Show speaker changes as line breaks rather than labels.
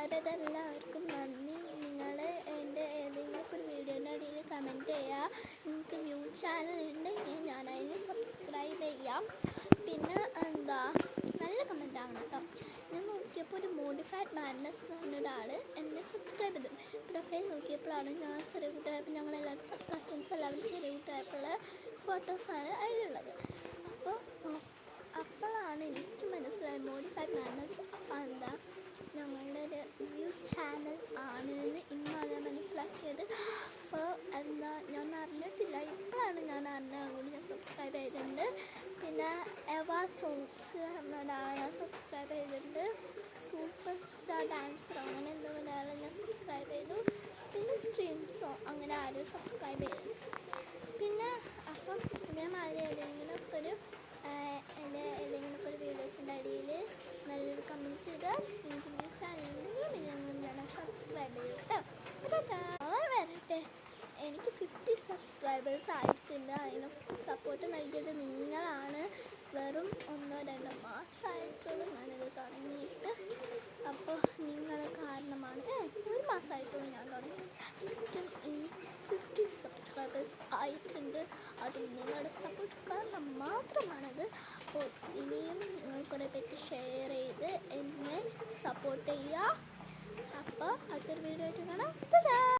Subscribe ചെയ്ത എല്ലാവർക്കും നന്ദി. നിങ്ങൾ എൻ്റെ ഏതെങ്കിലും ഒരു വീഡിയോൻ്റെ അടിയിൽ കമൻറ്റ് ചെയ്യുക. നിങ്ങൾക്ക് വ്യൂ ചാനൽ ഉണ്ടെങ്കിൽ ഞാൻ അതിന് സബ്സ്ക്രൈബ് ചെയ്യാം. പിന്നെ നല്ല കമൻറ്റ് ആവണം കേട്ടോ. ഞാൻ നോക്കിയപ്പോൾ ഒരു മോഡിഫൈഡ് മാഡ്നസ് എന്ന് പറഞ്ഞൊരാൾ എന്നെ സബ്സ്ക്രൈബ് ചെയ്തു. പ്രൊഫൈൽ നോക്കിയപ്പോഴാണ് ഞാൻ ചെറിയ കുട്ടിയായപ്പോൾ ഞങ്ങളെല്ലാവരും കസിൻസ് എല്ലാവരും ചെറിയ കുട്ടിയായപ്പോഴുള്ള ഫോട്ടോസാണ് അതിലുള്ളത്. അപ്പോഴാണ് എനിക്ക് മനസ്സിലായി മോഡിഫൈഡ് മാഡ്നസ് ഞങ്ങളുടെ ഒരു വ്യൂ ചാനൽ ആണെന്ന് ഇന്നാണ് മനസ്സിലാക്കിയത്. അപ്പോൾ ഞാൻ അറിഞ്ഞിട്ടില്ല, ഇപ്പോഴാണ് ഞാൻ അറിഞ്ഞത്. ഞാൻ സബ്സ്ക്രൈബ് ചെയ്തിട്ടുണ്ട്. പിന്നെ എവാ സോങ്സ് എന്നൊരാളെ സബ്സ്ക്രൈബ് ചെയ്തിട്ടുണ്ട്. സൂപ്പർ സ്റ്റാർ ഡാൻസർ അങ്ങനെ എന്തോ ഒരാളെ ഞാൻ സബ്സ്ക്രൈബ് ചെയ്തു. പിന്നെ സ്ട്രീംസോ അങ്ങനെ ആരും സബ്സ്ക്രൈബ് ചെയ്തു. പിന്നെ അപ്പം ഇതേമാതിരി ഏതെങ്കിലുമൊക്കെ ഒരു വീഡിയോസിൻ്റെ അടിയിൽ നല്ലൊരു കമൻറ്റ് ഇടുക. എനിക്ക് ചാനലിൽ ഞാൻ സബ്സ്ക്രൈബ് ചെയ്യട്ടോ. വരട്ടെ. എനിക്ക് 50 സബ്സ്ക്രൈബേഴ്സ് ആയിട്ടുണ്ട്. അതിന് സപ്പോർട്ട് നൽകിയത് നിങ്ങളാണ്. വെറും 1-2 മാസമായിട്ടുള്ളൂ ഞാനിത് തുടങ്ങിയിട്ട്. അപ്പോൾ നിങ്ങൾ കാരണമാണ്. 1 മാസമായിട്ടുള്ളൂ ഞാൻ തുടങ്ങിയിട്ട്. എനിക്ക് 50 സബ്സ്ക്രൈബേഴ്സ് ആയിട്ടുണ്ട്. അത് നിങ്ങളുടെ സപ്പോർട്ട് കാരണം മാത്രമാണത്. അപ്പോൾ ഇനിയും നിങ്ങൾ കുറേ പേർക്ക് ഷെയർ ചെയ്ത് എന്നെ സപ്പോർട്ട് ചെയ്യുക. അപ്പോൾ അടുത്തൊരു വീഡിയോ ആയിട്ട് കാണാം.